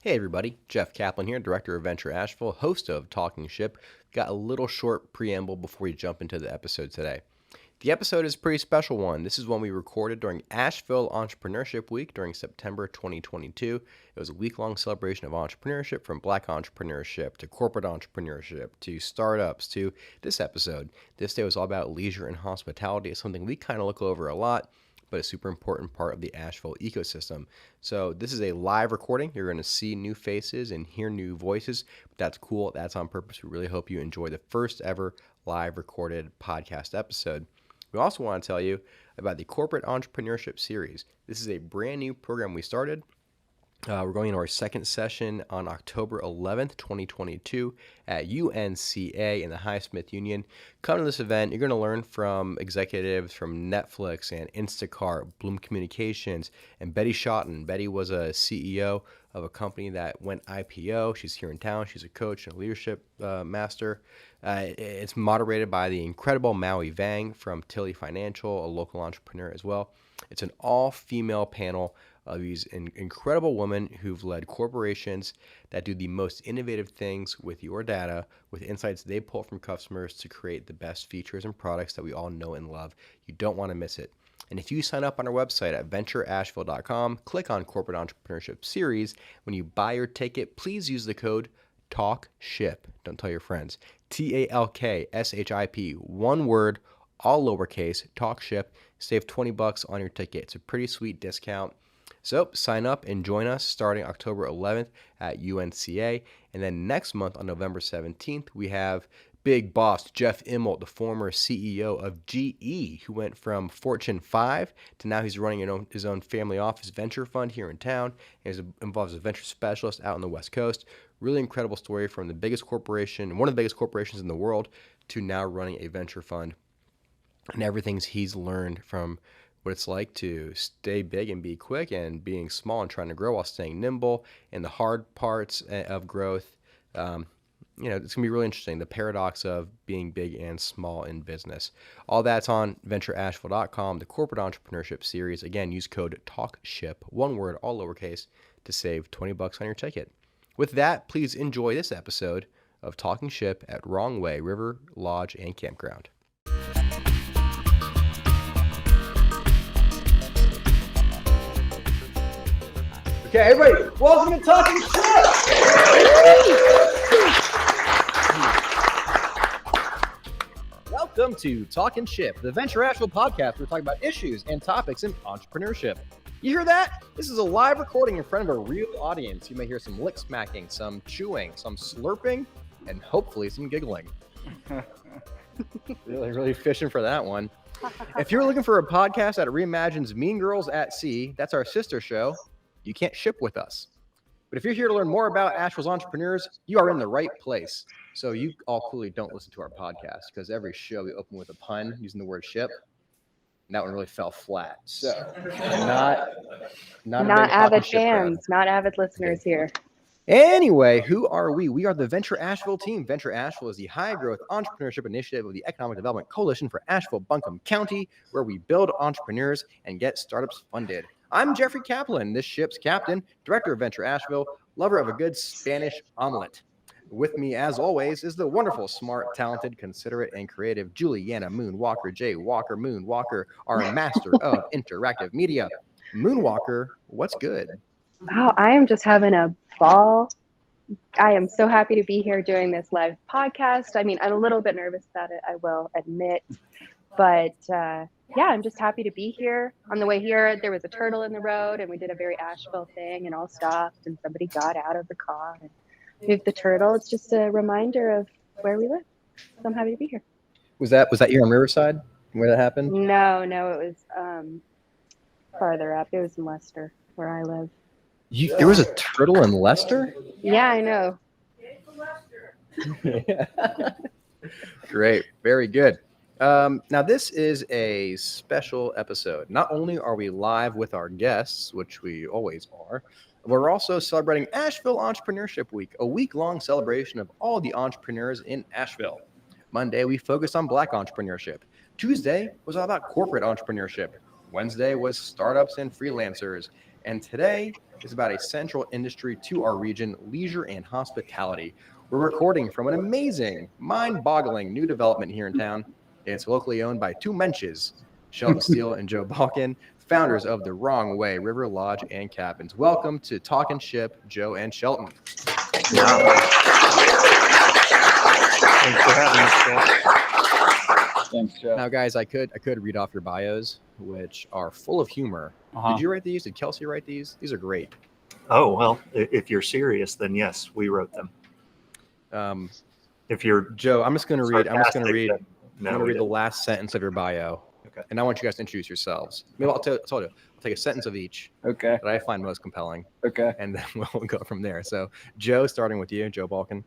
Hey everybody, Jeff Kaplan here, Director of Venture Asheville, host of Talking Ship. Got a little short preamble before we jump into the episode today. The episode is a pretty special one. This is one we recorded during Asheville Entrepreneurship Week during September 2022. It was a week-long celebration of entrepreneurship, from Black entrepreneurship to corporate entrepreneurship to startups to this episode. This day was all about leisure and hospitality. It's something we kind of look over a lot, but a super important part of the Asheville ecosystem. So this is a live recording. You're going to see new faces and hear new voices. But that's cool. That's on purpose. We really hope you enjoy the first ever live recorded podcast episode. We also want to tell you about the Corporate Entrepreneurship Series. This is a brand new program we started. We're going into our second session on October 11th, 2022 at UNCA in the Highsmith Union. Come to this event. You're going to learn from executives from Netflix and Instacart, Bloom Communications, and Betty Schotten. Betty was a CEO of a company that went IPO. She's here in town. She's a coach and a leadership master. It's moderated by the incredible Maui Vang from Tilly Financial, a local entrepreneur as well. It's an all-female panel of these incredible women who've led corporations that do the most innovative things with your data, with insights they pull from customers to create the best features and products that we all know and love. You don't want to miss it. And if you sign up on our website at ventureasheville.com, click on Corporate Entrepreneurship Series. When you buy your ticket, please use the code TALKSHIP. Don't tell your friends. TALKSHIP. One word, all lowercase, TALKSHIP. Save $20 on your ticket. It's a pretty sweet discount. So sign up and join us starting October 11th at UNCA. And then next month on November 17th, we have big boss Jeff Immelt, the former CEO of GE, who went from Fortune 5 to now he's running his own family office venture fund here in town. He involves a venture specialist out on the West Coast. Really incredible story from the biggest corporation, one of the biggest corporations in the world, to now running a venture fund. And everything he's learned from what it's like to stay big and be quick, and being small and trying to grow while staying nimble, and the hard parts of growth. It's going to be really interesting, the paradox of being big and small in business. All that's on ventureasheville.com, the Corporate Entrepreneurship Series. Again, use code TALKSHIP, one word, all lowercase, to save $20 on your ticket. With that, please enjoy this episode of Talking Ship at Wrong Way River Lodge and Campground. Okay, everybody, welcome to Talking Ship! Welcome to Talking Ship, the Venture Asheville podcast. We're talking about issues and topics in entrepreneurship. You hear that? This is a live recording in front of a real audience. You may hear some lip smacking, some chewing, some slurping, and hopefully some giggling. Really fishing for that one. If you're looking for a podcast that reimagines Mean Girls at Sea, that's our sister show. You can't ship with us. But if you're here to learn more about Asheville's entrepreneurs, you are in the right place. So you all clearly don't listen to our podcast, because every show we open with a pun using the word ship. And that one really fell flat. So not avid fans, not avid listeners here. Anyway, who are we? We are the Venture Asheville team. Venture Asheville is the high-growth entrepreneurship initiative of the Economic Development Coalition for Asheville-Buncombe County, where we build entrepreneurs and get startups funded. I'm Jeffrey Kaplan, this ship's captain, director of Venture Asheville, lover of a good Spanish omelet. With me, as always, is the wonderful, smart, talented, considerate, and creative Juliana Moonwalker J. Walker Moonwalker, our master of interactive media. Moonwalker, what's good? Wow, I am just having a ball. I am so happy to be here doing this live podcast. I mean, I'm a little bit nervous about it, I will admit. But yeah, I'm just happy to be here. On the way here, there was a turtle in the road, and we did a very Asheville thing, and all stopped, and somebody got out of the car and moved the turtle. It's just a reminder of where we live. So I'm happy to be here. Was that here on Riverside where that happened? No, it was farther up. It was in Leicester, where I live. There was a turtle in Leicester? Yeah, I know. Great. Very good. Now, this is a special episode. Not only are we live with our guests, which we always are, we're also celebrating Asheville Entrepreneurship Week, a week-long celebration of all the entrepreneurs in Asheville. Monday, we focused on Black entrepreneurship. Tuesday was all about corporate entrepreneurship. Wednesday was startups and freelancers. And today, is about a central industry to our region, leisure and hospitality. We're recording from an amazing, mind-boggling new development here in town. It's locally owned by two menches, Shelton Steele and Joe Balcken, founders of The Wrong Way, River Lodge and Cabins. Welcome to Talking Ship, Joe and Shelton. Yeah. Thanks for having us, Joe. Thanks, Joe. Now, guys, I could read off your bios, which are full of humor. Did you write these? Did Kelsey write these? These are great. Oh, well, if you're serious, then yes, we wrote them. If you're Joe, I'm just going to read. I'm going to read the didn't. last sentence of your bio. Okay. And I want you guys to introduce yourselves. Maybe I'll take a sentence of each Okay. that I find most compelling, Okay. and then we'll go from there. So, Joe, starting with you, Joe Balcken.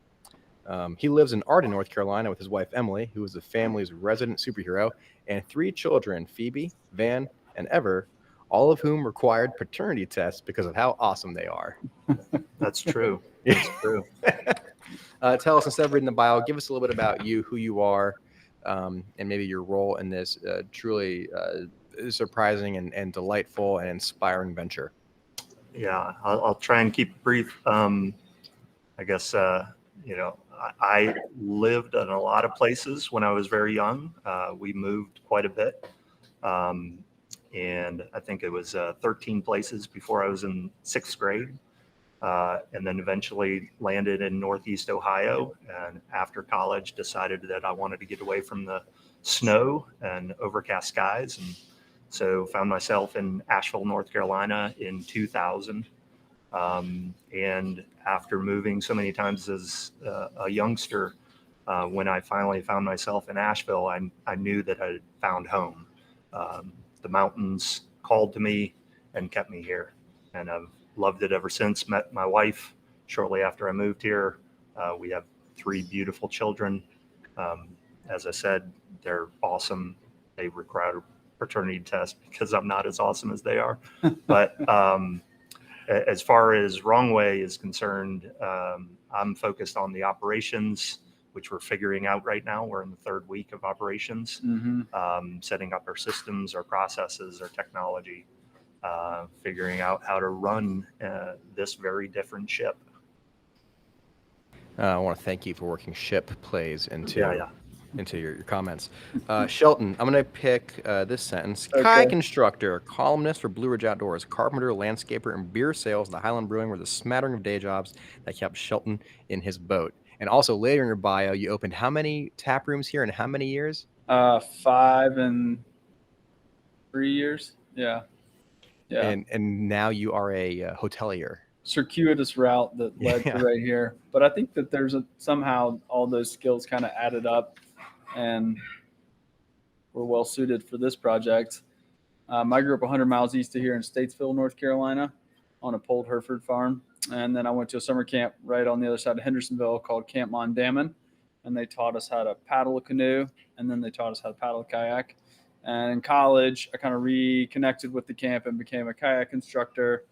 He lives in Arden, North Carolina, with his wife Emily, who is the family's resident superhero, and 3 children, Phoebe, Van, and Ever, all of whom required paternity tests because of how awesome they are. That's true. That's true. Tell us, instead of reading the bio, give us a little bit about you, who you are, and maybe your role in this truly surprising and delightful and inspiring venture. Yeah, I'll try and keep it brief. I guess, I lived in a lot of places when I was very young. We moved quite a bit. And I think it was 13 places before I was in 6th grade. And then eventually landed in Northeast Ohio. And after college, decided that I wanted to get away from the snow and overcast skies. And so found myself in Asheville, North Carolina in 2000. And after moving so many times as a youngster, when I finally found myself in Asheville, I knew that I had found home. The mountains called to me and kept me here. And I've loved it ever since. Met my wife shortly after I moved here. We have 3 beautiful children. As I said, they're awesome. They require a paternity test because I'm not as awesome as they are. But as far as Wrong Way is concerned, I'm focused on the operations, which we're figuring out right now. We're in the 3rd week of operations, setting up our systems, our processes, our technology, figuring out how to run this very different ship. I want to thank you for working ship plays into your comments. Shelton, I'm going to pick this sentence. Okay. Kayak instructor, columnist for Blue Ridge Outdoors, carpenter, landscaper, and beer sales. The Highland Brewing were the smattering of day jobs that kept Shelton in his boat. And also later in your bio, you opened how many tap rooms here in how many years? 5 and 3 years. Yeah. And now you are a hotelier. Circuitous route that led to right here. But I think that there's somehow all those skills kind of added up and we're well suited for this project. I grew up 100 miles east of here in Statesville, North Carolina on a Polled Hereford farm. And then I went to a summer camp right on the other side of Hendersonville called Camp Mondamin. And they taught us how to paddle a canoe. And then they taught us how to paddle a kayak. And in college, I kind of reconnected with the camp and became a kayak instructor,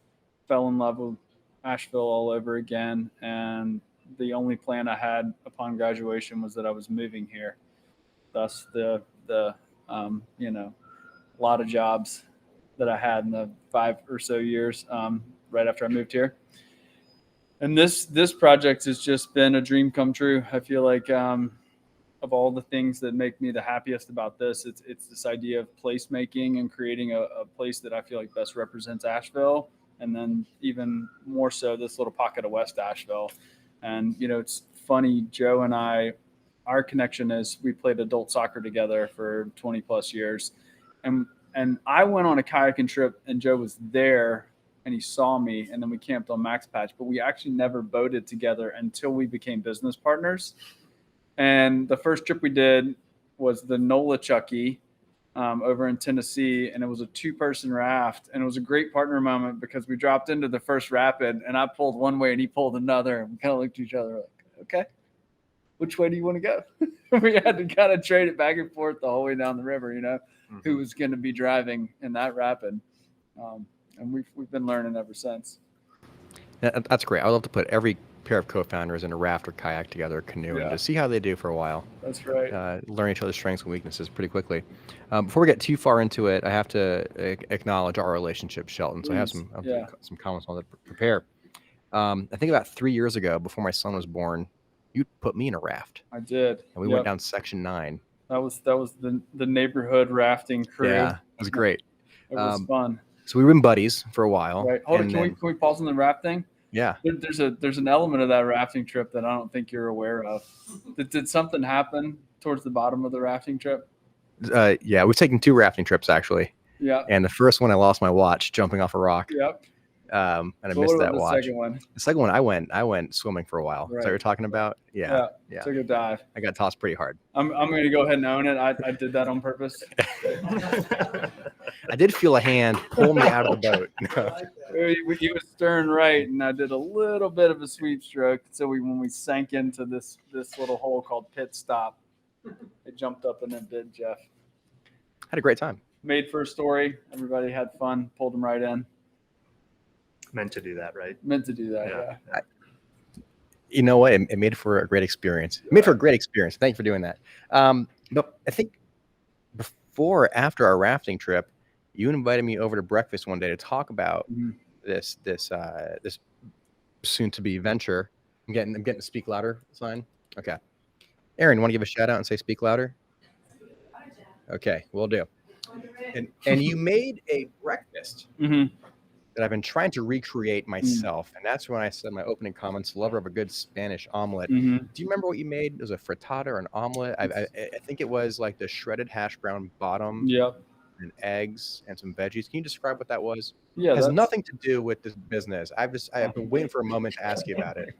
fell in love with Asheville all over again. And the only plan I had upon graduation was that I was moving here. Thus the lot of jobs that I had in the 5 or so years right after I moved here. And this project has just been a dream come true. I feel like of all the things that make me the happiest about this, it's this idea of placemaking and creating a place that I feel like best represents Asheville. And then even more so, this little pocket of West Asheville. And, it's funny, Joe and I, our connection is we played adult soccer together for 20 plus years. And I went on a kayaking trip and Joe was there and he saw me and then we camped on Max Patch, but we actually never boated together until we became business partners. And the first trip we did was the NOLA Chucky over in Tennessee, and it was a 2-person raft, and it was a great partner moment because we dropped into the first rapid and I pulled one way and he pulled another, and we kind of looked at each other like, okay, which way do you want to go? We had to kind of trade it back and forth the whole way down the river, who was going to be driving in that rapid. And we've been learning ever since. That's great. I love to put every pair of co-founders in a raft or kayak together, canoeing, Yeah. to see how they do for a while. That's right. Learn each other's strengths and weaknesses pretty quickly. Before we get too far into it, I have to acknowledge our relationship, Shelton. So I have Please. some comments on that to prepare. I think about 3 years ago, before my son was born, you put me in a raft, I did. and we went down Section 9. That was the neighborhood rafting crew. Yeah, it was great. It was fun. So we were in buddies for a while. Right. Hold on. Can we pause on the rafting? Yeah. There's an element of that rafting trip that I don't think you're aware of. Did something happen towards the bottom of the rafting trip? Yeah, we've taken 2 rafting trips actually. Yeah. And the first one, I lost my watch jumping off a rock. Yep. And I What missed about that watch. The second one? The second one, I went swimming for a while. Is that what you're talking about? Yeah. Took a dive. I got tossed pretty hard. I'm going to go ahead and own it. I did that on purpose. I did feel a hand pull me out of the boat. He was stern right, and I did a little bit of a sweep stroke. So when we sank into this little hole called pit stop, it jumped up and it did, Jeff. Had a great time. Made for a story. Everybody had fun. Pulled them right in. Meant to do that, right? Meant to do that, yeah. You know what? It made for a great experience. It made for a great experience. Thank you for doing that. But I think before or after our rafting trip, you invited me over to breakfast one day to talk about this soon-to-be venture. I'm getting the speak louder sign. Okay. Aaron, you want to give a shout out and say speak louder? Okay, we'll do. And you made a breakfast that I've been trying to recreate myself. And that's when I said my opening comments, lover of a good Spanish omelet. Do you remember what you made? It was a frittata or an omelet. I think it was like the shredded hash brown bottom. Yep. And eggs and some veggies. Can you describe what that was? Yeah, it has nothing to do with this business. I've been waiting for a moment to ask you about it.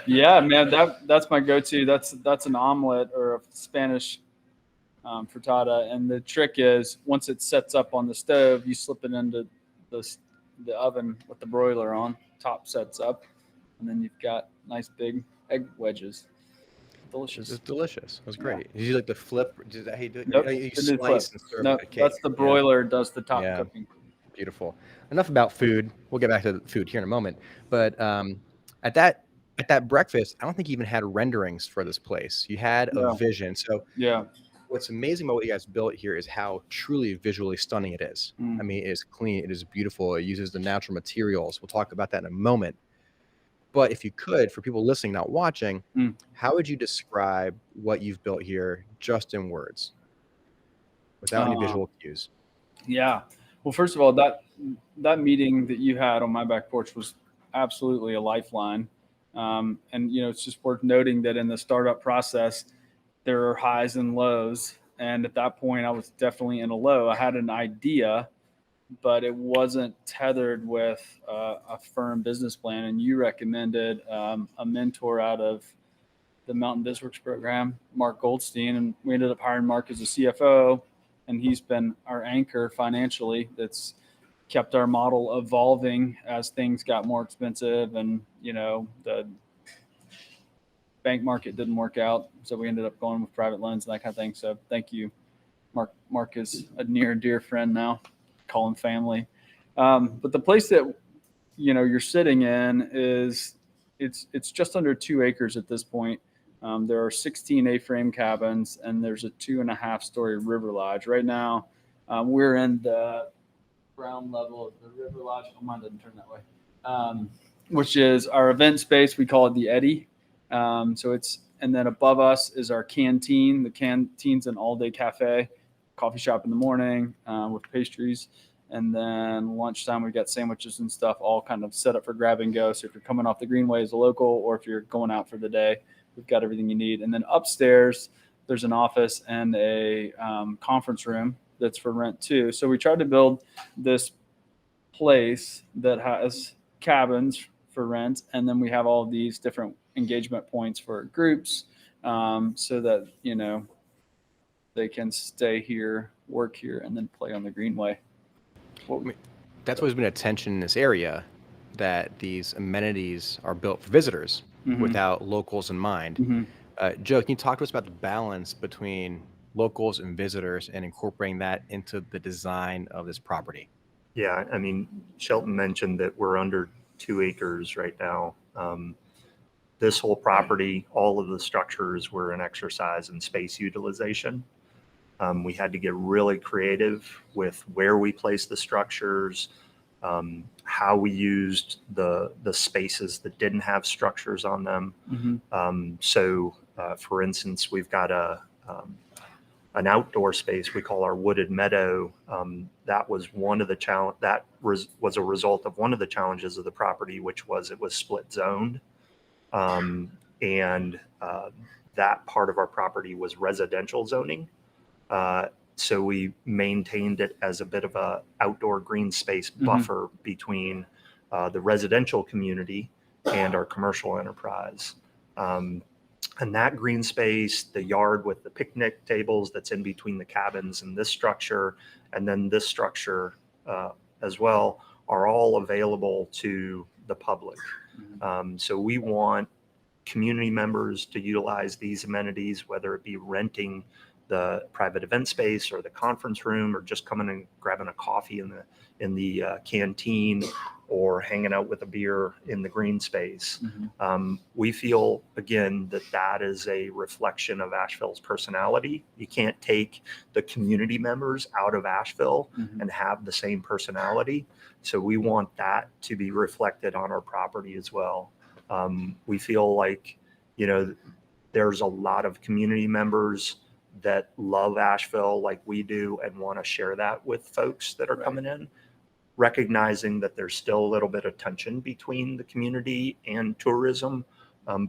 Yeah, man, that's my go-to. That's an omelet or a Spanish frittata, and the trick is once it sets up on the stove, you slip it into the oven with the broiler on. Top sets up, and then you've got nice big egg wedges. Delicious. It's delicious. It was great. Did you like the flip? Is that how you do it? Nope, You slice and serve no, like a cake. that's the broiler does the top cooking. Beautiful. Enough about food. We'll get back to the food here in a moment. But at that breakfast, I don't think you even had renderings for this place. You had a vision. So what's amazing about what you guys built here is how truly visually stunning it is. I mean, it is clean. It is beautiful. It uses the natural materials. We'll talk about that in a moment. But if you could, for people listening, not watching, how would you describe what you've built here just in words without any visual cues? Yeah. Well, first of all, that meeting that you had on my back porch was absolutely a lifeline. And, it's just worth noting that in the startup process, there are highs and lows. And at that point, I was definitely in a low. I had an idea, but it wasn't tethered with a firm business plan. And you recommended a mentor out of the Mountain BizWorks program, Mark Goldstein, and we ended up hiring Mark as a CFO, and he's been our anchor financially. That's kept our model evolving as things got more expensive, and the bank market didn't work out, so we ended up going with private loans and that kind of thing. So thank you, Mark. Mark is a near and dear friend now. Call him family. But the place that you're sitting in it's just under 2 acres at this point. There are 16 A-frame cabins, and there's a 2.5-story river lodge. Right now, we're in the ground level of the river lodge. Oh, mine doesn't turn that way. Which is our event space. We call it the Eddy. And then above us is our canteen. The canteen's an all-day cafe, coffee shop in the morning with pastries. And then lunchtime, we got sandwiches and stuff all kind of set up for grab and go. So if you're coming off the Greenway as a local, or if you're going out for the day, we've got everything you need. And then upstairs, there's an office and a conference room that's for rent too. So we tried to build this place that has cabins for rent. And then we have all of these different engagement points for groups so that, they can stay here, work here, and then play on the Greenway. That's always been a tension in this area, that these amenities are built for visitors without locals in mind. Joe, can you talk to us about the balance between locals and visitors and incorporating that into the design of this property? Yeah, I mean, Shelton mentioned that we're under 2 acres right now. this whole property, all of the structures were an exercise in space utilization. We had to get really creative with where we placed the structures, how we used the spaces that didn't have structures on them. For instance, we've got an outdoor space we call our wooded meadow. That was one of the was a result of one of the challenges of the property, which was it was split zoned, and that part of our property was residential zoning. So we maintained it as a bit of a outdoor green space buffer between the residential community and our commercial enterprise. And that green space, the yard with the picnic tables that's in between the cabins and this structure, and then this structure as well, are all available to the public. So we want community members to utilize these amenities, whether it be renting the private event space or the conference room, or just coming and grabbing a coffee in the canteen, or hanging out with a beer in the green space. We feel, again, that is a reflection of Asheville's personality. You can't take the community members out of Asheville and have the same personality. So we want that to be reflected on our property as well. We feel like, there's a lot of community members that love Asheville like we do and want to share that with folks that are coming in, recognizing that there's still a little bit of tension between the community and tourism,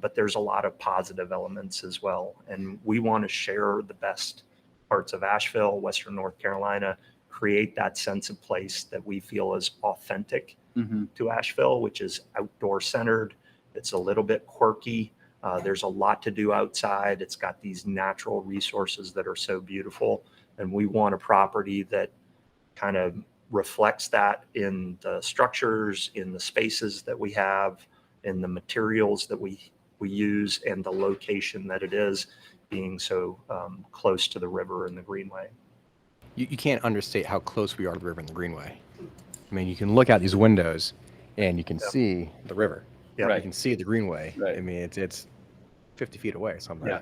but there's a lot of positive elements as well. And we want to share the best parts of Asheville, Western North Carolina, create that sense of place that we feel is authentic to Asheville, which is outdoor centered. It's a little bit quirky. There's a lot to do outside. It's got these natural resources that are so beautiful. And we want a property that kind of reflects that in the structures, in the spaces that we have, in the materials that we use, and the location that it is, being so close to the river and the greenway. You can't understate how close we are to the river and the greenway. I mean, you can look out these windows and you can see the river. Yeah. You can see the greenway. Right. I mean, it's 50 feet away or something.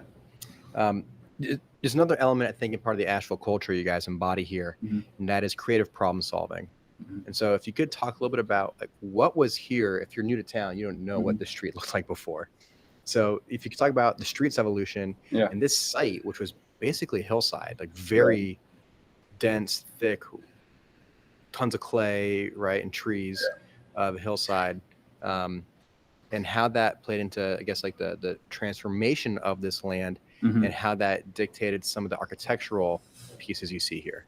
There's another element, I think, in part of the Asheville culture you guys embody here, and that is creative problem solving. And so if you could talk a little bit about what was here. If you're new to town, you don't know what the street looked like before. So if you could talk about the street's evolution and this site, which was basically a hillside, like very dense, thick, tons of clay, and trees of a hillside. And how that played into, I guess, like the transformation of this land and how that dictated some of the architectural pieces you see here.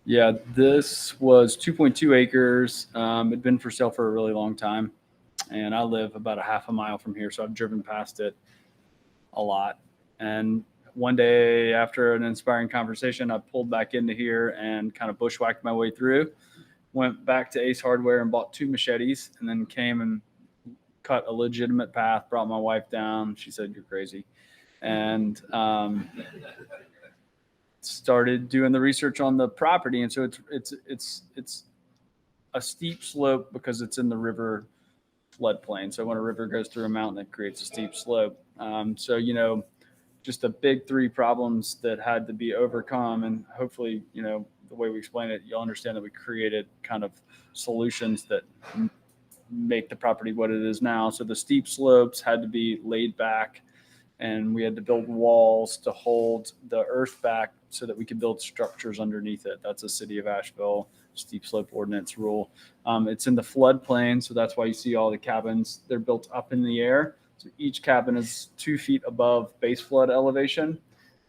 Yeah, this was 2.2 acres. It'd been for sale for a really long time. And I live about a half a mile from here, so I've driven past it a lot. And one day after an inspiring conversation, I pulled back into here and kind of bushwhacked my way through, went back to Ace Hardware and bought 2 machetes, and then came and cut a legitimate path, brought my wife down. She said, "You're crazy." And started doing the research on the property. And so it's a steep slope because it's in the river floodplain. So when a river goes through a mountain, it creates a steep slope. So, just the big 3 problems that had to be overcome. And hopefully, the way we explain it, you'll understand that we created kind of solutions that make the property what it is now. So the steep slopes had to be laid back, and we had to build walls to hold the earth back so that we could build structures underneath it. That's a City of Asheville steep slope ordinance rule. It's in the floodplain, so that's why you see all the cabins. They're built up in the air. So each cabin is 2 feet above base flood elevation.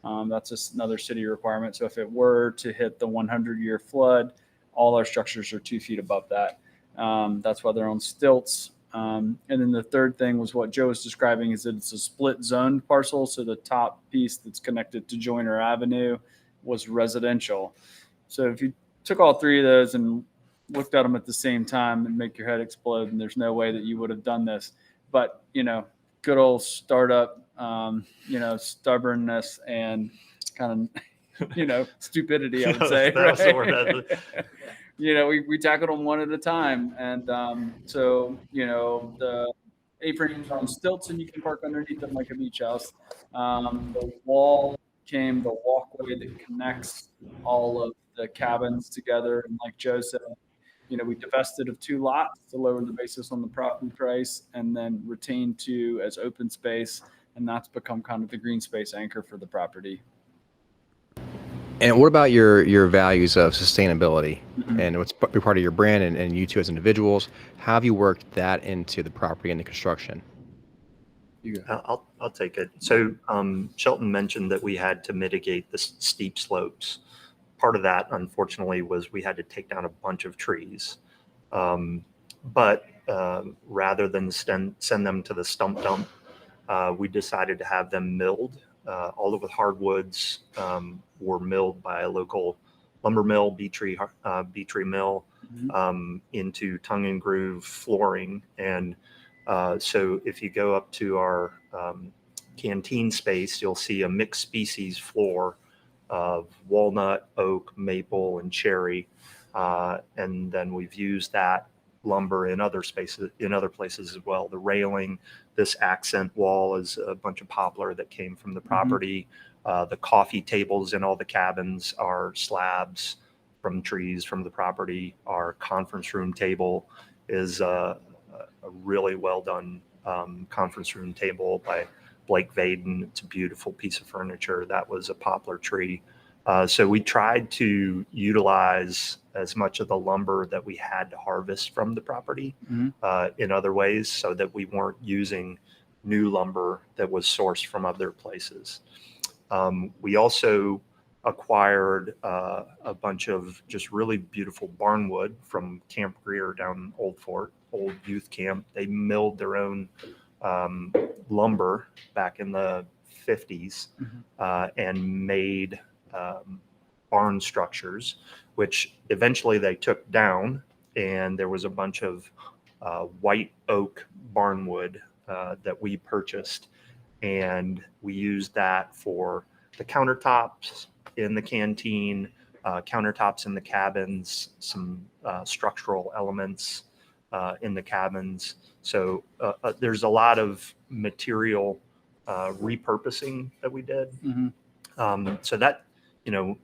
That's just another city requirement. So if it were to hit the 100-year flood, all our structures are 2 feet above that. That's why they're on stilts. And then the third thing was what Joe was describing, is that it's a split zoned parcel. So the top piece that's connected to Joyner Avenue was residential. So if you took all 3 of those and looked at them at the same time, and make your head explode, and there's no way that you would have done this. But, good old startup, stubbornness and kind of, stupidity, I would say. That's the word. We tackled them one at a time. And so, the A-frames on stilts, and you can park underneath them like a beach house. The wall became the walkway that connects all of the cabins together. And like Joe said, we divested of 2 lots to lower the basis on the property price, and then retained 2 as open space. And that's become kind of the green space anchor for the property. And what about your values of sustainability Mhm. and what's part of your brand and you two as individuals? How have you worked that into the property and the construction? You go. I'll take it. So Shelton mentioned that we had to mitigate the steep slopes. Part of that, unfortunately, was we had to take down a bunch of trees. But rather than send them to the stump dump, we decided to have them milled. All of the hardwoods were milled by a local lumber mill, Beetree Mill, into tongue and groove flooring. And so if you go up to our canteen space, you'll see a mixed species floor of walnut, oak, maple, and cherry. And then we've used that lumber in other places as well. The railing, this accent wall is a bunch of poplar that came from the property. The coffee tables in all the cabins are slabs from trees from the property. Our conference room table is a really well done conference room table by Blake Vaden. It's a beautiful piece of furniture. That was a poplar tree. So we tried to utilize as much of the lumber that we had to harvest from the property in other ways, so that we weren't using new lumber that was sourced from other places. We also acquired a bunch of just really beautiful barnwood from Camp Greer down Old Fort, old youth camp. They milled their own lumber back in the 50s and made barn structures, which eventually they took down, and there was a bunch of white oak barnwood that we purchased, and we used that for the countertops in the canteen, countertops in the cabins, some structural elements in the cabins. So there's a lot of material repurposing that we did. So that,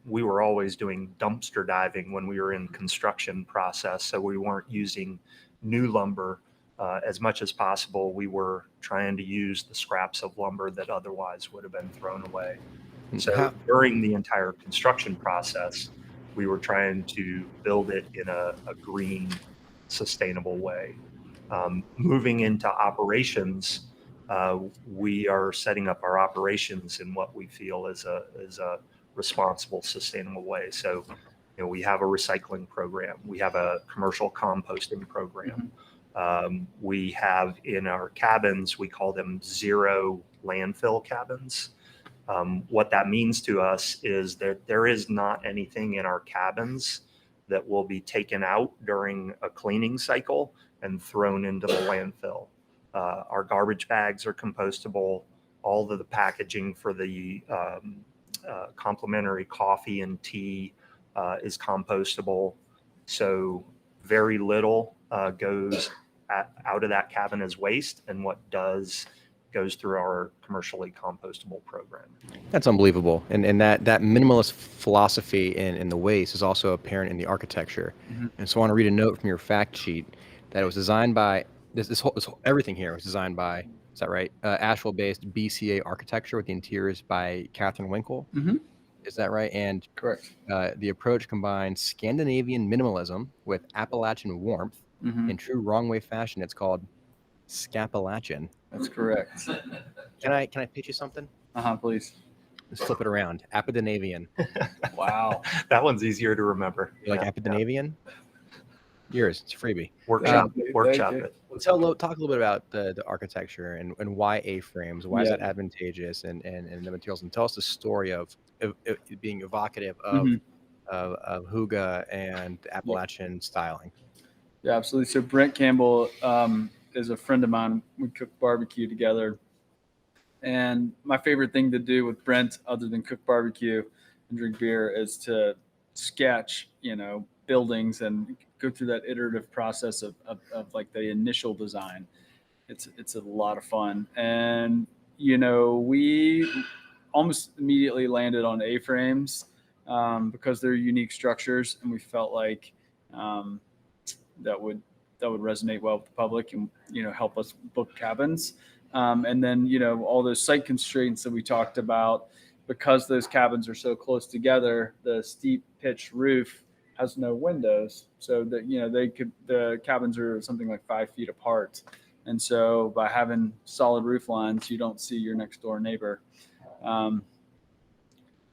we were always doing dumpster diving when we were in construction process. So we weren't using new lumber as much as possible. We were trying to use the scraps of lumber that otherwise would have been thrown away. So during the entire construction process, we were trying to build it in a green, sustainable way. Moving into operations, we are setting up our operations in what we feel is a responsible, sustainable way. So, we have a recycling program. We have a commercial composting program. We have in our cabins, we call them zero landfill cabins. What that means to us is that there is not anything in our cabins that will be taken out during a cleaning cycle and thrown into the landfill. Our garbage bags are compostable. All of the packaging for the complimentary coffee and tea is compostable. So very little goes out of that cabin as waste, and what does goes through our commercially compostable program. That's unbelievable. And that minimalist philosophy in the waste is also apparent in the architecture. And so I want to read a note from your fact sheet that it was designed by, this whole everything here was designed by, is that right? Asheville-based BCA architecture with the interiors by Catherine Winkle. Is that right? And Correct. The approach combines Scandinavian minimalism with Appalachian warmth. In true wrong way fashion, it's called Scapalachian. That's correct. Can I pitch you something? Please. Let's flip it around. Apodanavian. Wow. That one's easier to remember. You like Apodanavian? Yours. It's a freebie. Workshop it. Talk a little bit about the architecture and why A-frames. Why is that advantageous and the materials? And tell us the story of it being evocative of Hygge and Appalachian styling. Yeah, absolutely. So Brent Campbell is a friend of mine. We cook barbecue together. And my favorite thing to do with Brent, other than cook barbecue and drink beer, is to sketch, buildings and go through that iterative process of like the initial design. it's a lot of fun. And we almost immediately landed on A-frames because they're unique structures, and we felt like that would resonate well with the public and help us book cabins. And then all those site constraints that we talked about, because those cabins are so close together, the steep pitched roof has no windows, so that the cabins are something like 5 feet apart, and so by having solid roof lines, you don't see your next door neighbor.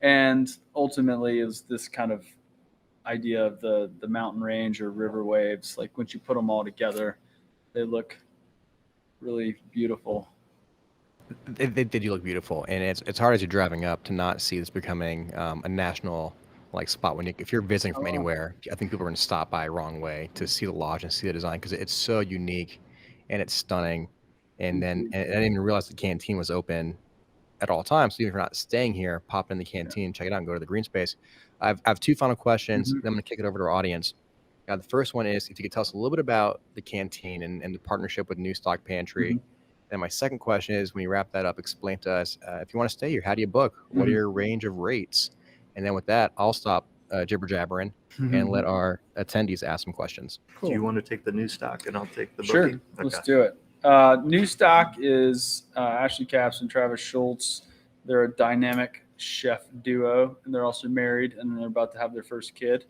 And ultimately is this kind of idea of the mountain range or river waves. Like once you put them all together, they look really beautiful. They do look beautiful, and it's hard as you're driving up to not see this becoming a national spot. If you're visiting from anywhere, I think people are going to stop by wrong way to see the lodge and see the design, because it's so unique and it's stunning. And then and I didn't even realize the canteen was open at all times. So even if you're not staying here, pop in the canteen, check it out, and go to the green space. I have two final questions. Then I'm going to kick it over to our audience. The first one is if you could tell us a little bit about the canteen and the partnership with New Stock Pantry. And my second question is, when you wrap that up, explain to us, if you want to stay here, how do you book? What are your range of rates? And then with that, I'll stop jibber jabbering and let our attendees ask some questions. Cool. Do you want to take the New Stock and I'll take the Sure. booking? Okay. Let's do it. New Stock is Ashley Capps and Travis Schultz. They're a dynamic chef duo, and they're also married, and they're about to have their first kid.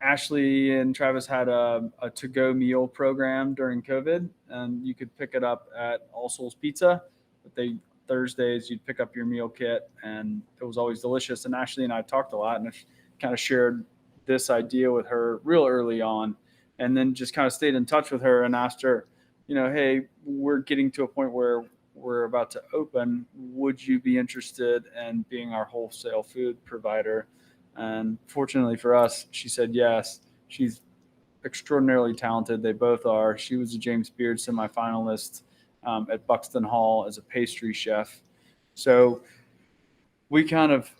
Ashley and Travis had a to-go meal program during COVID, and you could pick it up at All Souls Pizza. But Thursdays, you'd pick up your meal kit, and it was always delicious. And Ashley and I talked a lot, and I kind of shared this idea with her real early on, and then just kind of stayed in touch with her and asked her, hey, we're getting to a point where we're about to open. Would you be interested in being our wholesale food provider? And fortunately for us, she said yes. She's extraordinarily talented. They both are. She was a James Beard semifinalist at Buxton Hall as a pastry chef. So we kind of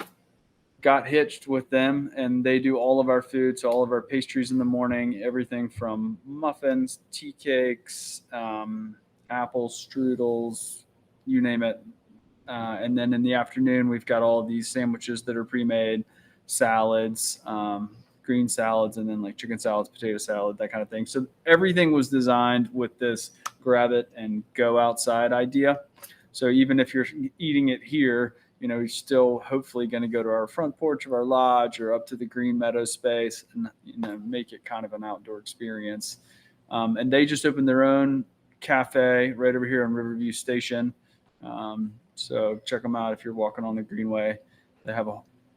got hitched with them, and they do all of our food. So all of our pastries in the morning, everything from muffins, tea cakes, apples, strudels, you name it. And then in the afternoon, we've got all of these sandwiches that are pre-made, salads, green salads, and then like chicken salads, potato salad, that kind of thing. So everything was designed with this grab it and go outside idea. So even if you're eating it here, you're still hopefully going to go to our front porch of our lodge or up to the green meadow space and make it kind of an outdoor experience. And they just opened their own cafe right over here on Riverview Station. So check them out if you're walking on the Greenway. They have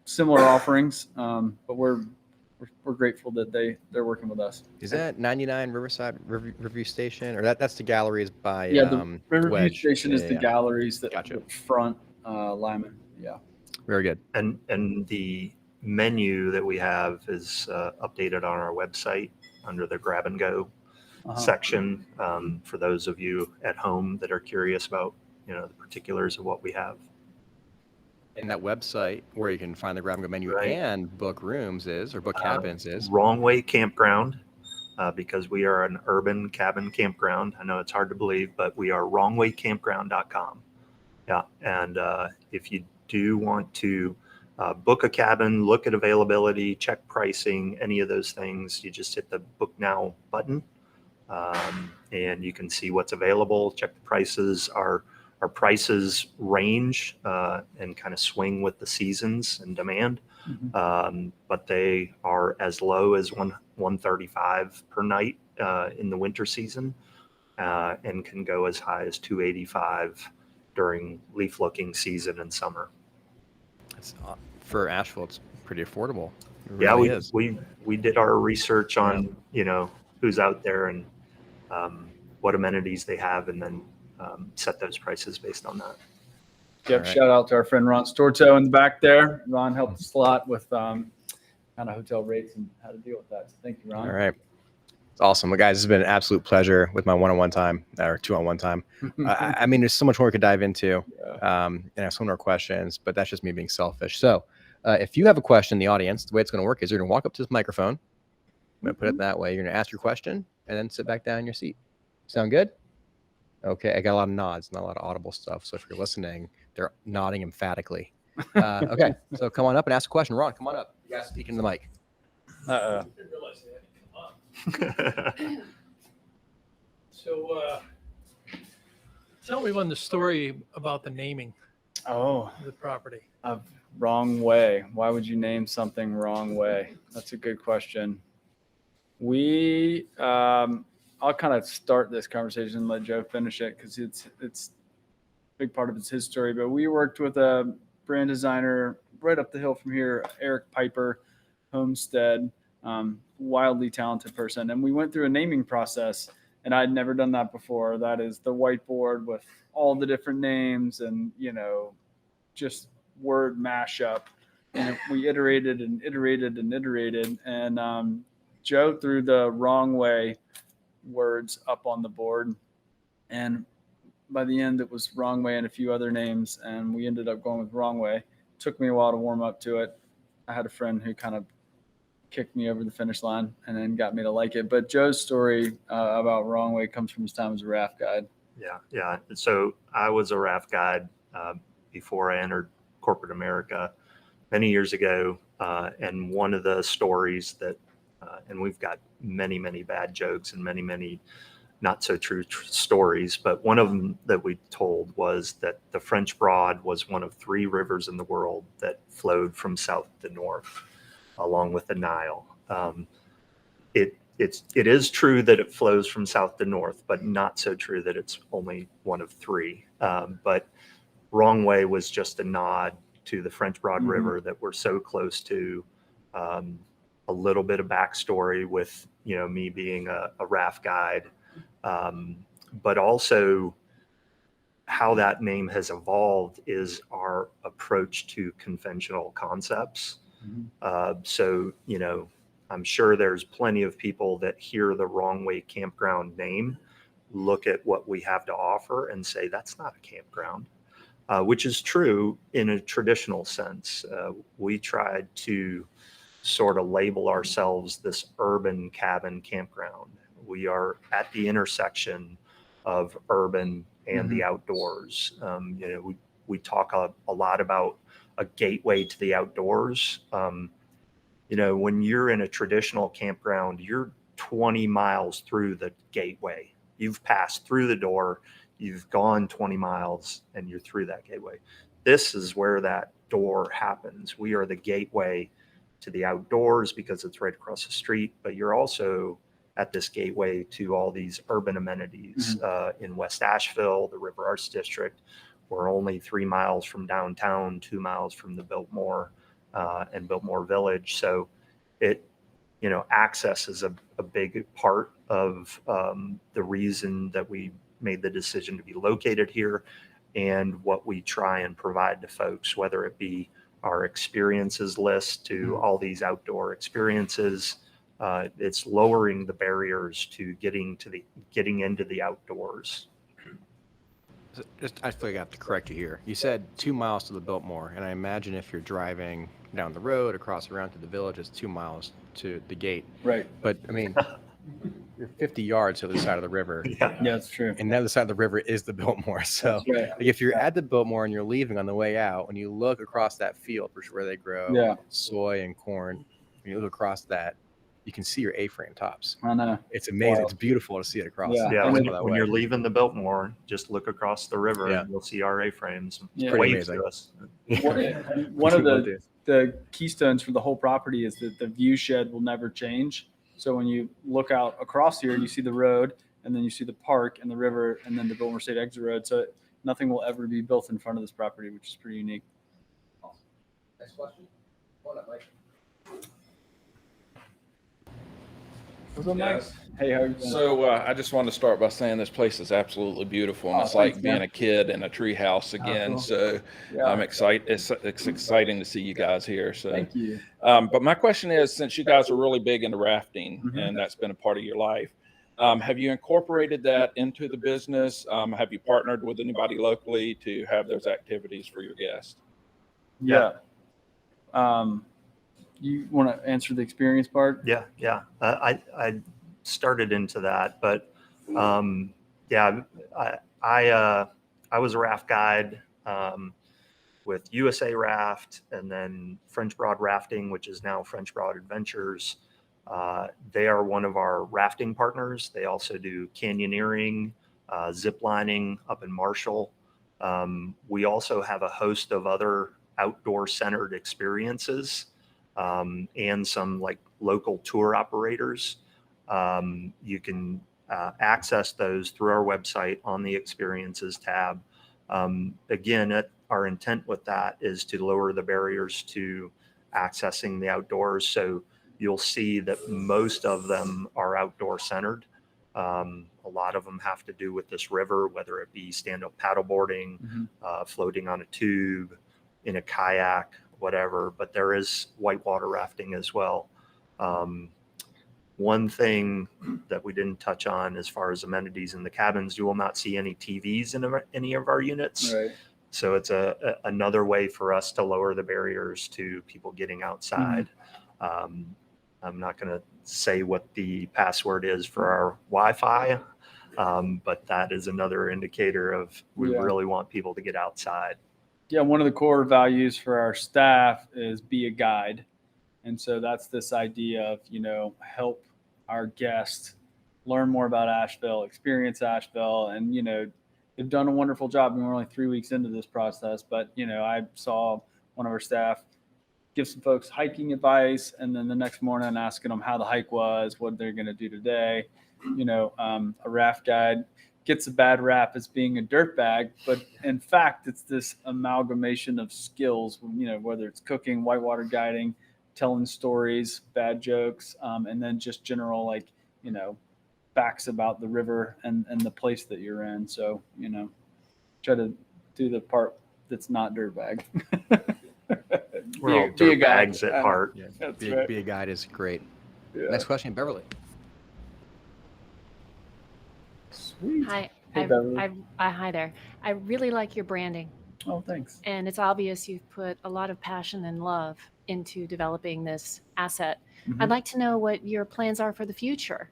similar offerings, but we're grateful that they're working with us. Is that 99 Riverview Station, or that's the galleries by the Riverview Wedge? Station is the galleries that Gotcha. front Lyman. Yeah. Very good. And the menu that we have is updated on our website under the grab and go section, for those of you at home that are curious about the particulars of what we have. And that website where you can find the grab and go menu and book rooms or book cabins is Wrong Way Campground, because we are an urban cabin campground. I know it's hard to believe, but we are wrongwaycampground.com. Yeah. And if you do want to book a cabin, look at availability, check pricing, any of those things, you just hit the book now button, and you can see what's available, check the prices. Our prices range and kind of swing with the seasons and demand, but they are as low as $135 per night in the winter season, and can go as high as $285 during leaf looking season in summer. For Asheville, it's pretty affordable. It Yeah, really we did our research on who's out there and what amenities they have, and then set those prices based on that. Yep. Right. Shout out to our friend Ron Storto in the back there. Ron helped us a lot with kind of hotel rates and how to deal with that. So thank you, Ron. All right. It's awesome. Well, guys, it's been an absolute pleasure with my one-on-one time or two-on-one time. I mean, there's so much more we could dive into, and I have so many more questions, but that's just me being selfish. So if you have a question in the audience, the way it's going to work is you're going to walk up to this microphone. I'm going to put it that way. You're going to ask your question and then sit back down in your seat. Sound good? Okay, I got a lot of nods, not a lot of audible stuff. So if you're listening, they're nodding emphatically. Okay, so come on up and ask a question. Ron, come on up. You guys speak into the mic. So tell me the story about the naming Oh, of the property. Wrong Way. Why would you name something Wrong Way? That's a good question. I'll kind of start this conversation and let Joe finish it because it's a big part of it's his story. But we worked with a brand designer right up the hill from here, Eric Piper, Homestead, wildly talented person. And we went through a naming process, and I'd never done that before. That is the whiteboard with all the different names and, just word mashup. And we iterated and iterated and iterated. And Joe threw the Wrong Way words up on the board. And by the end, it was Wrong Way and a few other names. And we ended up going with Wrong Way. It took me a while to warm up to it. I had a friend who kind of kicked me over the finish line and then got me to like it. But Joe's story about Wrong Way comes from his time as a raft guide. Yeah. So I was a raft guide before I entered corporate America many years ago. And one of the stories that, and we've got many, many bad jokes and many, many not so true stories, but one of them that we told was that the French Broad was one of 3 rivers in the world that flowed from south to north, along with the Nile. It is true that it flows from south to north, but not so true that it's only one of 3. But Wrong Way was just a nod to the French Broad River that we're so close to. A little bit of backstory with, me being a raft guide, but also how that name has evolved is our approach to conventional concepts. So, I'm sure there's plenty of people that hear the Wrong Way campground name, look at what we have to offer and say, that's not a campground, which is true in a traditional sense. We tried to sort of label ourselves this urban cabin campground. We are at the intersection of urban and the outdoors. We talk a lot about a gateway to the outdoors. When you're in a traditional campground, you're 20 miles through the gateway. You've passed through the door, you've gone 20 miles, and you're through that gateway. This is where that door happens. We are the gateway to the outdoors because it's right across the street, but you're also at this gateway to all these urban amenities in West Asheville, the River Arts District. We're only 3 miles from downtown, 2 miles from the Biltmore and Biltmore Village. So access is a big part of the reason that we made the decision to be located here and what we try and provide to folks, whether it be our experiences list to all these outdoor experiences. It's lowering the barriers to getting into the outdoors. I still got to correct you here. You said 2 miles to the Biltmore, and I imagine if you're driving down the road across around to the village, it's 2 miles to the gate. Right. But I mean, you're 50 yards to the side of the river. Yeah, that's true. And the other side of the river is the Biltmore. So Right. like if you're at the Biltmore and you're leaving on the way out, when you look across that field, which is where they grow soy and corn, when you look across that, you can see your A-frame tops. I know. It's amazing. Wow. It's beautiful to see it across. Yeah, across when you're leaving the Biltmore, just look across the river and you'll see our A-frames. Yeah. Pretty Wave amazing. to us. One of the keystones for the whole property is that the view shed will never change. So when you look out across here, you see the road, and then you see the park and the river, and then the Biltmore State exit road. So nothing will ever be built in front of this property, which is pretty unique. Awesome. Next question. Hold up, Mike. What's up, Mike? Hey, how are you doing? So I just wanted to start by saying this place is absolutely beautiful, and it's like being a kid in a tree house again. Cool. So I'm excited. It's exciting to see you guys here. So Thank you. but my question is, since you guys are really big into rafting and that's been a part of your life, have you incorporated that into the business? Have you partnered with anybody locally to have those activities for your guests? Yeah. You want to answer the experience part? Yeah. I started into that, but Yeah, I was a raft guide with USA Raft, and then French Broad Rafting, which is now French Broad Adventures. They are one of our rafting partners. They also do canyoneering, zip lining up in Marshall. We also have a host of other outdoor centered experiences, and some like local tour operators. You can access those through our website on the experiences tab. Again, our intent with that is to lower the barriers to accessing the outdoors. So you'll see that most of them are outdoor centered. A lot of them have to do with this river, whether it be stand-up paddleboarding, floating on a tube, in a kayak, whatever. But there is whitewater rafting as well. One thing that we didn't touch on as far as amenities in the cabins, you will not see any TVs in any of our units. Right. So it's another way for us to lower the barriers to people getting outside. I'm not going to say what the password is for our Wi-Fi, but that is another indicator of we really want people to get outside. Yeah, one of the core values for our staff is be a guide. And so that's this idea of, help our guests learn more about Asheville, experience Asheville. And, they've done a wonderful job. I mean, we're only 3 weeks into this process, but, I saw one of our staff give some folks hiking advice, and then the next morning asking them how the hike was, what they're going to do today. A raft guide gets a bad rap as being a dirtbag, but in fact, it's this amalgamation of skills, whether it's cooking, whitewater guiding, telling stories, bad jokes, and then just general, facts about the river and the place that you're in. So, try to do the part that's not dirtbag. We're all dirt bags at heart. Yeah, Right. Be a guide is great. Yeah. Next question, Beverly. Sweet. Hi. Hey, Beverly. Hi there. I really like your branding, Oh, thanks. and it's obvious you've put a lot of passion and love into developing this asset. I'd like to know what your plans are for the future.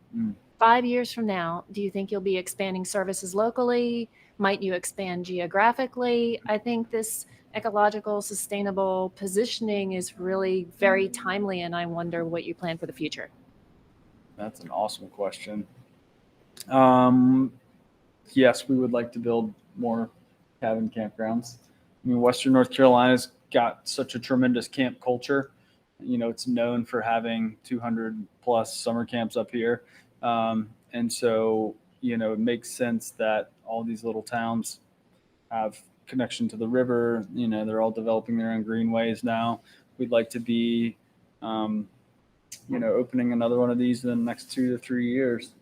5 years from now, do you think you'll be expanding services locally? Might you expand geographically? I think this ecological, sustainable positioning is really very timely, and I wonder what you plan for the future. That's an awesome question. Yes, we would like to build more cabin campgrounds. I mean, Western North Carolina's got such a tremendous camp culture. It's known for having 200 plus summer camps up here. And so, it makes sense that all these little towns have connection to the river. They're all developing their own greenways now. We'd like to be, opening another one of these in the next 2 to 3 years.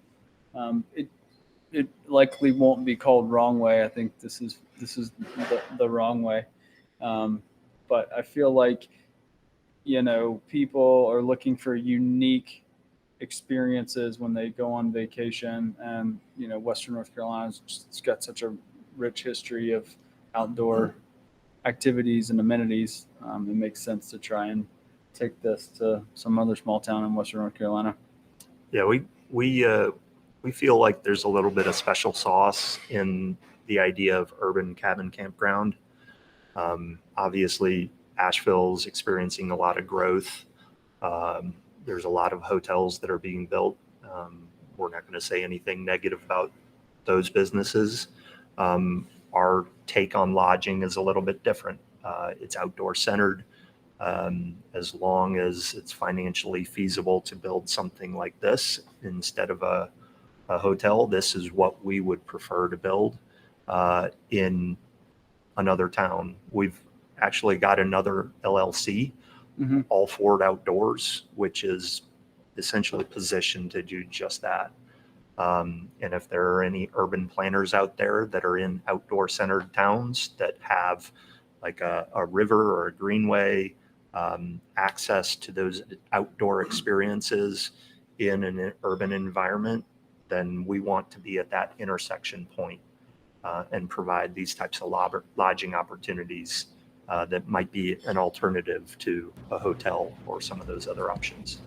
It likely won't be called Wrong Way. I think this is the wrong way. But I feel like, people are looking for unique experiences when they go on vacation, and Western North Carolina's it's got such a rich history of outdoor activities and amenities. It makes sense to try and take this to some other small town in Western North Carolina. Yeah, we feel like there's a little bit of special sauce in the idea of urban cabin campground. Obviously, Asheville's experiencing a lot of growth. There's a lot of hotels that are being built. We're not going to say anything negative about those businesses. Our take on lodging is a little bit different. It's outdoor centered. As long as it's financially feasible to build something like this instead of a hotel, this is what we would prefer to build in another town. We've actually got another LLC, All Forward Outdoors, which is essentially positioned to do just that. And if there are any urban planners out there that are in outdoor centered towns that have like a river or a greenway, access to those outdoor experiences in an urban environment, then we want to be at that intersection point and provide these types of lodging opportunities that might be an alternative to a hotel or some of those other options.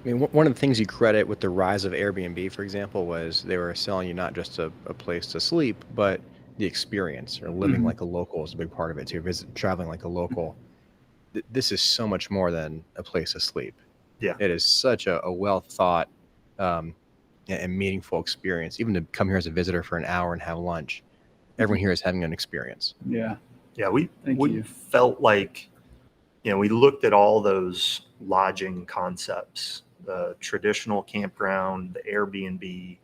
I mean, one of the things you credit with the rise of Airbnb, for example, was they were selling you not just a place to sleep, but the experience or living like a local is a big part of it too. Traveling like a local. This is so much more than a place to sleep. Yeah. It is such a well thought um, and meaningful experience. Even to come here as a visitor for an hour and have lunch, everyone here is having an experience. Yeah. Yeah, we Thank we you. felt like, we looked at all those lodging concepts, the traditional campground, the Airbnb,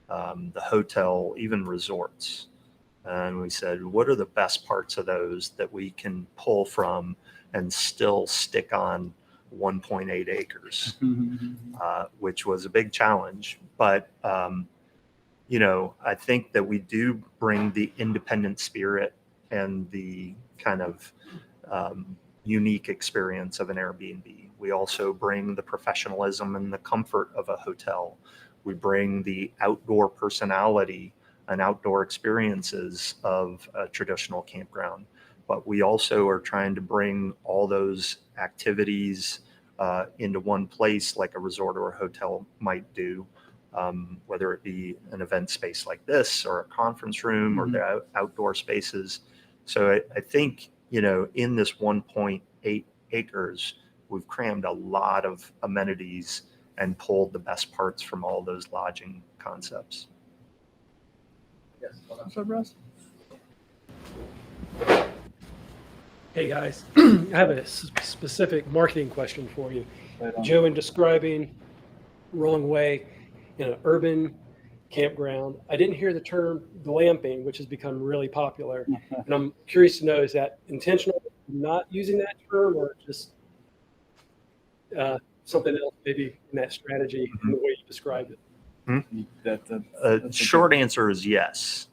the hotel, even resorts. And we said, what are the best parts of those that we can pull from and still stick on 1.8 acres, which was a big challenge. But, I think that we do bring the independent spirit and the kind of unique experience of an Airbnb. We also bring the professionalism and the comfort of a hotel. We bring the outdoor personality and outdoor experiences of a traditional campground. But we also are trying to bring all those activities into one place like a resort or a hotel might do, whether it be an event space like this or a conference room or the outdoor spaces. So I think, in this 1.8 acres, we've crammed a lot of amenities and pulled the best parts from all those lodging concepts. Yes. What's up, Russ? Hey guys, I have a specific marketing question for you. Joe, in describing Rolling Way in an urban campground, I didn't hear the term glamping, which has become really popular. And I'm curious to know, is that intentional, not using that term, or just something else maybe in that strategy in the way you described it? Short answer is yes.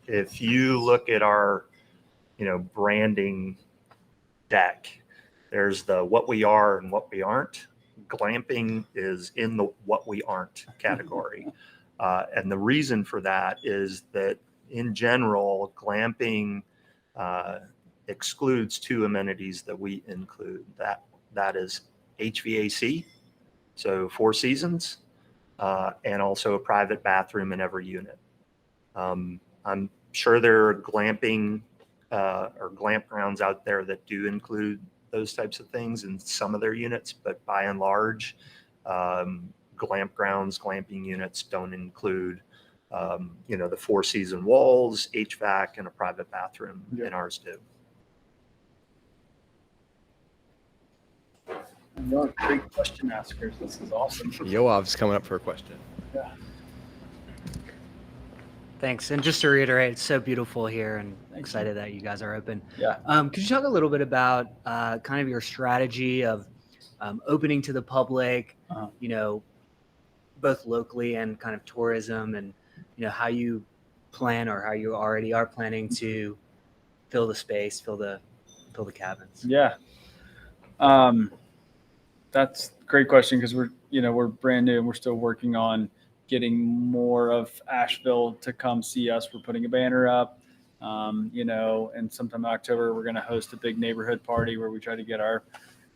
If you look at our, branding deck, there's the what we are and what we aren't. Glamping is in the what we aren't category. And the reason for that is that in general, glamping excludes two amenities that we include. That is HVAC, so 4 seasons, and also a private bathroom in every unit. I'm sure there are glamping or glamp grounds out there that do include those types of things in some of their units, but by and large, glamping units don't include, the 4-season walls, HVAC, and a private bathroom. And ours do. You're great question askers. This is awesome. Yoav's coming up for a question. Yeah. Thanks. And just to reiterate, it's so beautiful here and excited that you guys are open. Yeah. Could you talk a little bit about kind of your strategy of opening to the public, both locally and kind of tourism, and, how you plan or how you already are planning to fill the space, fill the cabins? Yeah. That's a great question, because we're brand new and we're still working on getting more of Asheville to come see us. We're putting a banner up, and sometime in October, we're going to host a big neighborhood party where we try to get our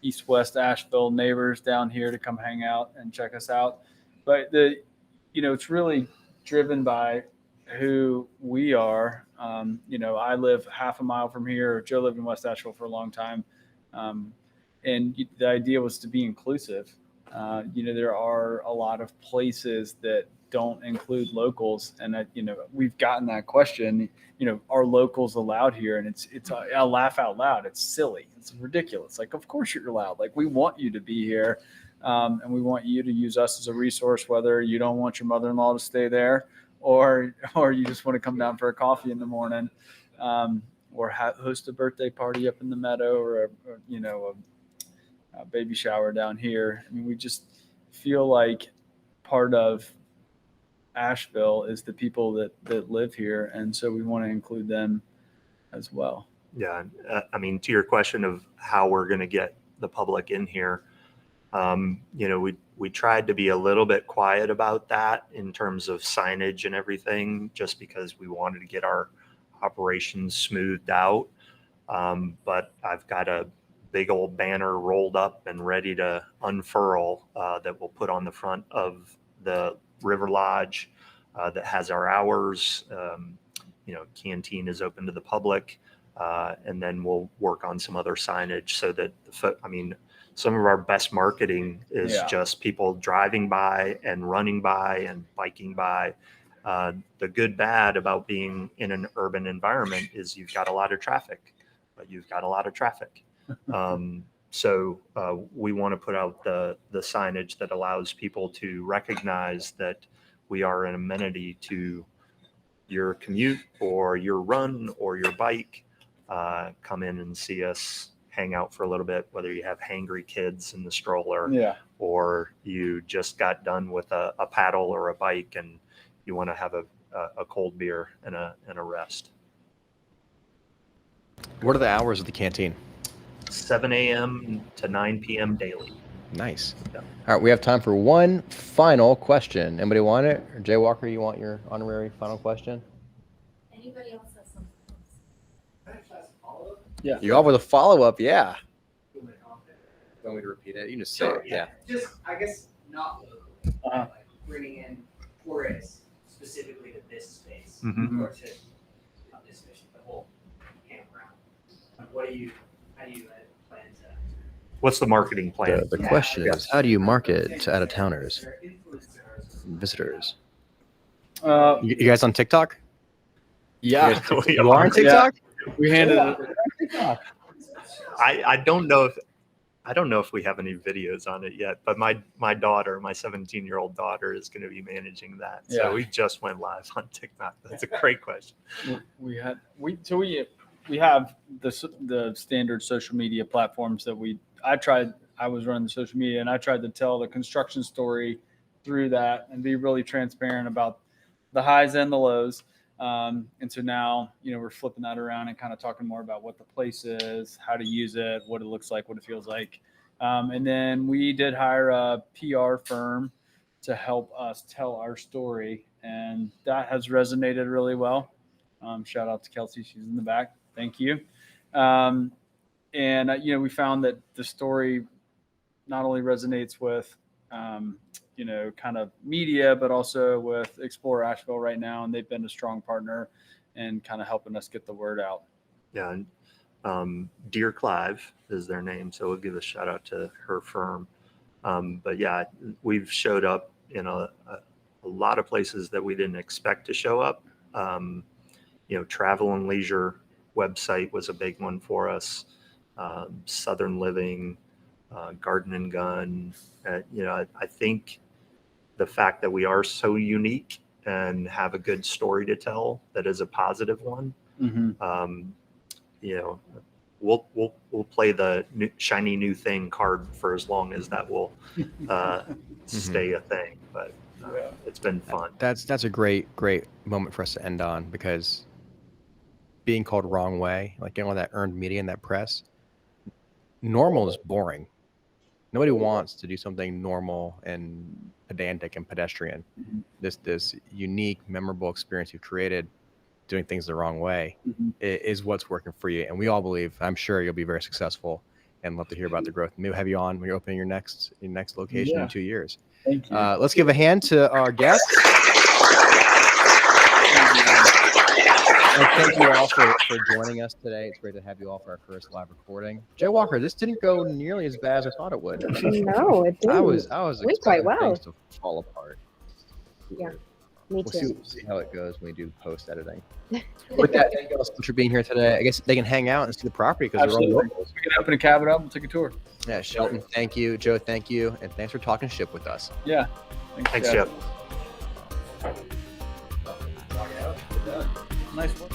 East-West Asheville neighbors down here to come hang out and check us out. But it's really driven by who we are. I live half a mile from here. Joe lived in West Asheville for a long time. And the idea was to be inclusive. There are a lot of places that don't include locals, and we've gotten that question. Are locals allowed here? And it's a laugh out loud. It's silly. It's ridiculous. Like, of course you're allowed. Like, we want you to be here, and we want you to use us as a resource. Whether you don't want your mother-in-law to stay there, or you just want to come down for a coffee in the morning, or host a birthday party up in the meadow, or a baby shower down here. I mean, we just feel like part of Asheville is the people that live here. And so we want to include them as well. Yeah. To your question of how we're going to get the public in here, we tried to be a little bit quiet about that in terms of signage and everything, just because we wanted to get our operations smoothed out. But I've got a big old banner rolled up and ready to unfurl that we'll put on the front of the River Lodge that has our hours. Canteen is open to the public. And then we'll work on some other signage so that, some of our best marketing is just people driving by and running by and biking by. The good bad about being in an urban environment is you've got a lot of traffic, but you've got a lot of traffic. So we want to put out the signage that allows people to recognize that we are an amenity to your commute or your run or your bike. Come in and see us, hang out for a little bit, whether you have hangry kids in the stroller or you just got done with a paddle or a bike and you want to have a cold beer and a rest. What are the hours of the canteen? 7 a.m. to 9 p.m. daily. Nice. Yeah. All right, we have time for one final question. Anybody want it? Or Jay Walker, you want your honorary final question? Anybody else have something? Yeah. You all with a follow-up, yeah. Want me to repeat it? You can just say it, yeah. Just, I guess, not locally, like bringing in tourists specifically to this space, Mhm. or to not this space, the whole campground. How do you plan to? What's the marketing plan? The question is, how do you market to out-of-towners, visitors? You guys on TikTok? Yeah. You are on TikTok? We handed it. I don't know if we have any videos on it yet, but my daughter, my 17-year-old daughter, is going to be managing that. So Yeah. we just went live on TikTok. That's a great question. We have the standard social media platforms that I was running the social media and I tried to tell the construction story through that and be really transparent about the highs and the lows. And so now, we're flipping that around and kind of talking more about what the place is, how to use it, what it looks like, what it feels like. And then we did hire a PR firm to help us tell our story. And that has resonated really well. Shout out to Kelsey. She's in the back. Thank you. We found that the story not only resonates with, kind of media, but also with Explore Asheville right now. And they've been a strong partner and kind of helping us get the word out. Yeah. And Dear Clive is their name. So we'll give a shout out to her firm. But yeah, we've showed up in a lot of places that we didn't expect to show up. Travel and Leisure website was a big one for us. Southern Living, Garden and Gun. I think the fact that we are so unique and have a good story to tell that is a positive one. Mm-hmm. We'll play the shiny new thing card for as long as that will stay a thing. But it's been fun. That's a great moment for us to end on, because being called wrong way, like getting all that earned media and that press, normal is boring. Nobody wants to do something normal and pedantic and pedestrian. Mm-hmm. This unique, memorable experience you've created, doing things the wrong way, is what's working for you. And we all believe, I'm sure you'll be very successful, and love to hear about the growth. Maybe we'll have you on when you're opening your next location in 2 years. Thank you. Let's give a hand to our guests. And thank you all for joining us today. It's great to have you all for our first live recording. Jay Walker, this didn't go nearly as bad as I thought it would. No, it didn't. I was Went quite expecting well. things to fall apart. Yeah, me too. We'll see how it goes when we do post editing. With that, thank you all so much for being here today. I guess they can hang out and see the property because they're all Absolutely. locals. We can open a cabin up and take a tour. Yeah, Shelton, thank you. Joe, thank you. And thanks for talking ship with us. Yeah. Thanks, Jeff. Nice work.